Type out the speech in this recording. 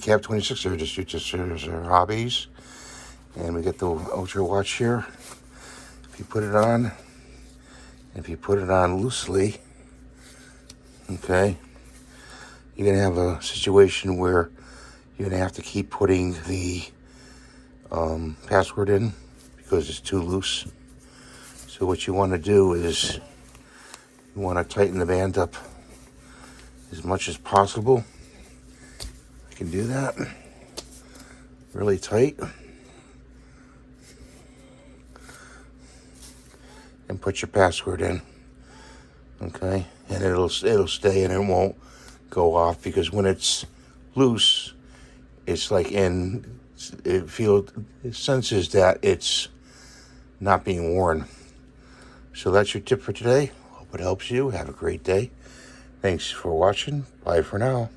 Cab 26 are just our hobbies. And we get the Ultra watch here. If you put it on, loosely, okay, you're going to have a situation where you're going to have to keep putting the password in because it's too loose. So what you want to do is you want to tighten the band up as much as possible. You can do that really tight. And put your password in, okay? And it'll stay and it won't go off, because when it's loose, it's like it senses that it's not being worn. So that's your tip for today. Hope it helps you. Have a great day. Thanks for watching. Bye for now.